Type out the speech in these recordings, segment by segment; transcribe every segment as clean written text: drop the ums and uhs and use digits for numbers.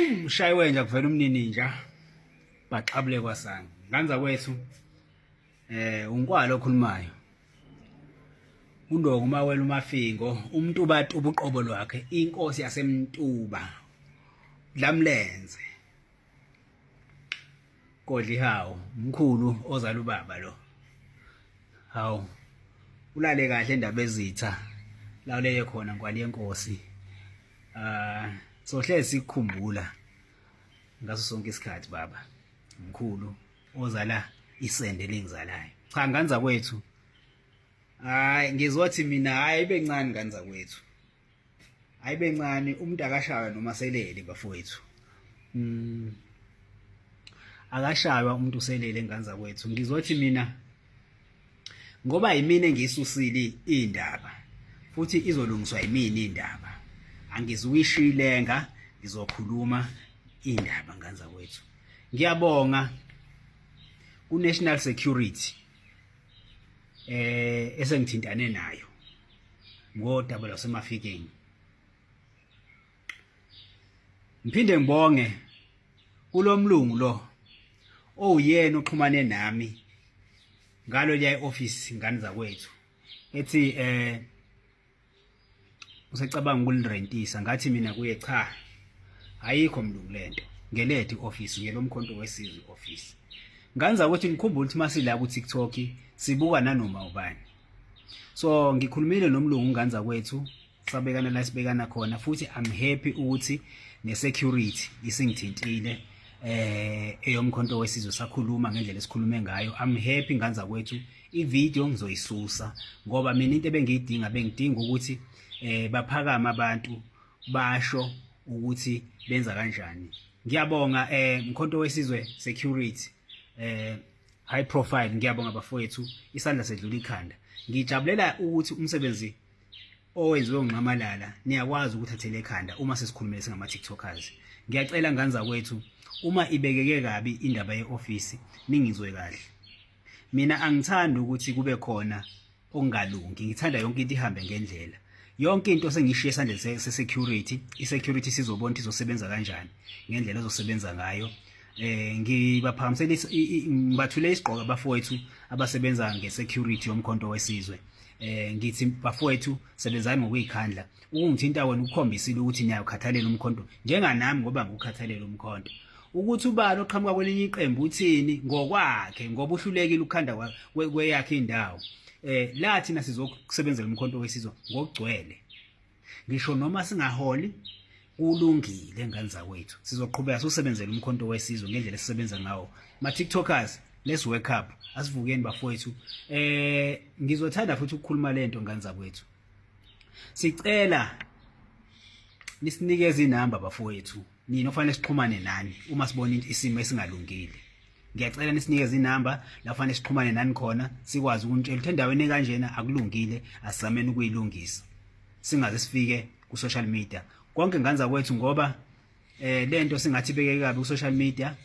Mshayiwe nje kuvela umnininja baxabule kwasanga nganza kwethu unkwalo okhulumayo uNdongo Mawela uMafingo umntuba ubuqobo lwakhe inkosi yasemntuba dlamlenze Godli hawo umkhulu ozala ubaba lo hawo ulale kahle indaba ezitha la leye khona nkwali yenkosi sohlezi sikukhumbula ngaso sonke isikhathi baba umkhulu ozala isende lengizalayo cha nganza kwethu hayi ngizothi mina hayi bencane nganza kwethu hayi bencane umuntu akashaya noma selele bafowethu akashaywa umuntu uselele nganza kwethu ngizothi mina ngoba yimina engisusile indaba futhi izolungiswa yimini indaba angizuyishilenga ngizokhuluma indaba nganza kwethu ngiyabonga ku-National Security esengithintane nayo ngodaba lwaseMafikeng ngiphinde ngibonge kulomlungu lo oyena oxhumane nami ngalo liya office ngani zakwethu ethi usecabanga ukulirentisa ngathi mina kuye cha ayikho mlungu lento ngelethe office ngelomkhonto wesizwe office nganza ukuthi ngikhumbula ukuthi masila ku TikTok sibuka nanoma ubani so ngikhulumile nomlungu nganza kwethu sabekana la sibekana khona futhi I'm happy ukuthi ne-security isingithintile eyomkhonto wesizwe sakhuluma ngendlela esikhulume ngayo I'm happy nganza kwethu ivideo ngizoyisusa ngoba mina into ebengiyidinga bengidinga ukuthi baphakama abantu basho ukuthi benza kanjani ngiyabonga mkhonto wesizwe security high profile ngiyabonga bafowethu isandla sedlula ikhanda ngijabulela ukuthi umsebenzi owenziwe ngqamalala niyakwazi ukuthathela ekhanda uma sesikhulumile singama TikTokers ngiyacela nganza kwethu uma ibekeke kabi indaba yeoffice ningizwe kahle mina angithandi ukuthi kube khona okungalungi ngithanda yonke into ihambe ngendlela yonke into sengishiye esandleni se-security i-security sizobona ukuthi izosebenza kanjani ngendlela ezosebenza ngayo ngibaphakamisela ngibathule isigqoko abafowethu abasebenza nge-security yomkhonto wesizwe ngithi bafowethu sebenzani ngokuyikhandla ukungithinta wena ukukhombisile ukuthi niyakhathalela umkhonto njenganami ngoba ngukhathalela umkhonto ukuthi ubani oqhamuka kwelinye iqembu uthini ngokwakhe ngoba uhlulekile ukukhanda kweyakhe indawo lathi nasizokusebenzela umkhonto wesizwe ngokugcwele ngisho noma singaholi kulungile nganza kwethu sizoqhubeka sisebenzele umkhonto wesizwe ngendlela esisebenza ngawo ma TikTokers let's wake up asivukeni bafowethu ngizothanda futhi ukukhuluma lento nganza kwethu sicela nisinikeze inamba bafowethu nina ofanele sixhumane nani uma sibona isimo esingalungile ngiyacela nisinikeze inamba la kufanele sixhumane nani khona sikwazi ukunitshela ukuthi endaweni kanjena akulungile asizameni ukuyilungisa singaze sifike ku social media konke nganza kwethu ngoba lento singathi ibekeke kabi ku social media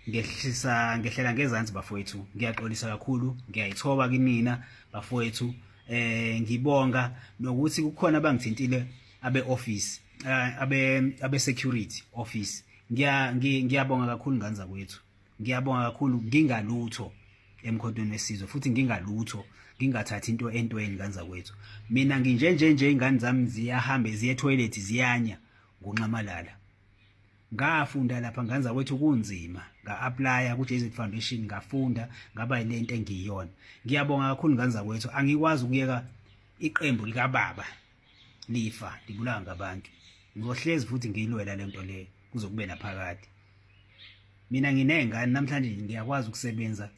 ngehlela ngezansi bafowethu ngiyaxolisa kakhulu ngiyayithoba kinina bafowethu ngibonga nokuthi kukhona abangithintile abe-office abe-security office ngiyabonga kakhulu nganza kwethu ngiyabonga kakhulu ngingalutho emkhontweni wesizwe futhi ngingalutho ngingathathi into entweni nganza kwethu mina nginjenje ingane zami ziyahamba ziye toilet ziyanya ngonqamalala ngafunda lapha nganza kwethu kunzima nga-applya ku JZ Foundation ngafunda ngaba lento engiyona ngiyabonga kakhulu nganza kwethu angikwazi ukuyeka iqembu lika baba lifa libulawa ngabantu ngizohlezi futhi ngiyilwela lento le kuzokube naphakade mina nginengane namhlanje ngiyakwazi ukusebenza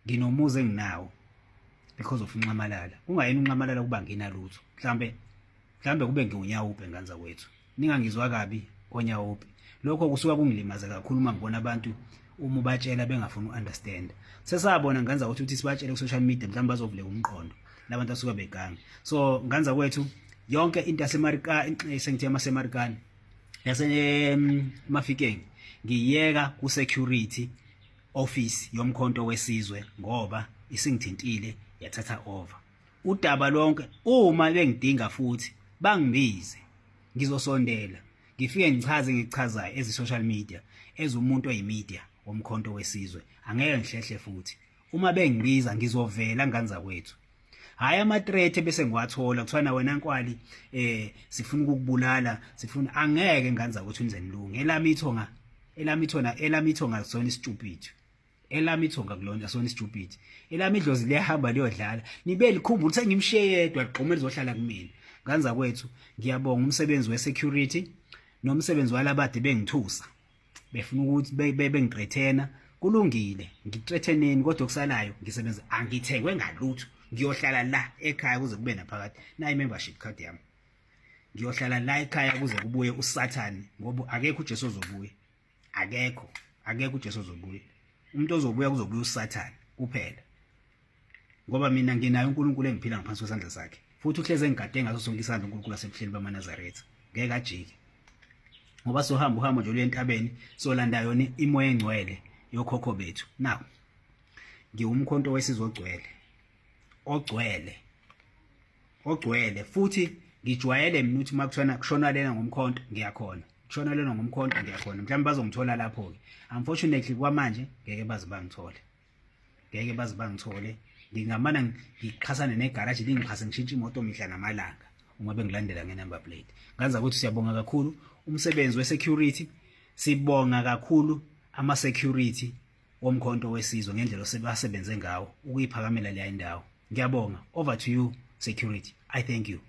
nginomuze enginawo because of unqamalala ungayini unqamalala kuba nginalutho mhlambe kube ngiunyawupe nganza kwethu ningangizwa kabi onyawupe lokho kusuka kungilimaza kakhulu uma ngibona abantu uma batshela bengafuni uunderstand sesabona nganza ukuthi sibatshele ku social media mhlawumbe bazovuleka umqondo labantu asuka beganga so nganza kwethu yonke into yaseMarika sengithi yaseMarikani Mafikeng ngiyeka ku security office yomkhonto wesizwe ngoba isingithintile yathatha over udaba lonke uma bengidinga futhi bangibize ngizosondela ngifike ngichaze ngichazayo ezi-social media ezumuntu oyimedia womkhonto wesizwe angeke ngihlehle futhi uma bengibiza ngizovela nganza kwethu hayi ama-threat bese ngiwathola kuthiwa wena Nkwali sifuna ukukubulala sifuna angeke nganza ukuthi unize nilunge elami ithonga kusona stupid elami ithonga kulona sona stupid elami idlozi liyahamba liyodlala nibe likhumbula ukuthi ngimshiye yedwa ligqomo lizohlala kumina nganza kwethu ngiyabonga umsebenzi we-security nomsebenzi walabade bengithusa befuna ukuthi bengithreathena kulungile ngithreatheneni kodwa kusalayo ngisebenza angithengwe ngalutho ngiyohlala la ekhaya kuze kube naphakade nayi membership card yami ngiyohlala la ekhaya kuze kubuye uSathane ngoba akekho uJesu ozobuya akekho uJesu ozobuya umuntu ozobuya kuzobuya uSathane kuphela ngoba mina nginayo uNkulunkulu engiphila ngaphansi kwesandla sakhe futhi uhleze engigade ngaso sonke isandla uNkulunkulu asebuhleni bamaNazaretha ngeke ajike ngoba sohamba uhambo nje lwentabeni solanda yona imoya engcwele yokhokho bethu now ngiwumkhonto wesizwe ogcwele futhi ngijwayele mina uthi makuthiwa kushona lena ngomkhonto ngiyakhona kushona lena ngomkhonto ngiyakhona mhlawumbe bazongithola lapho ke unfortunately kwamanje ngeke baze bangithole ngingamana ngiqhasane negarage lingiqhase ngishintshe imoto mihla namalanga uma bengilandela ngenumber plate nganza ukuthi siyabonga kakhulu umsebenzi we-security sibonga kakhulu ama-security womkhonto wesizwe ngendlela osebasebenze ngawo ukuyiphakamela leya indawo ngiyabonga over to you security I thank you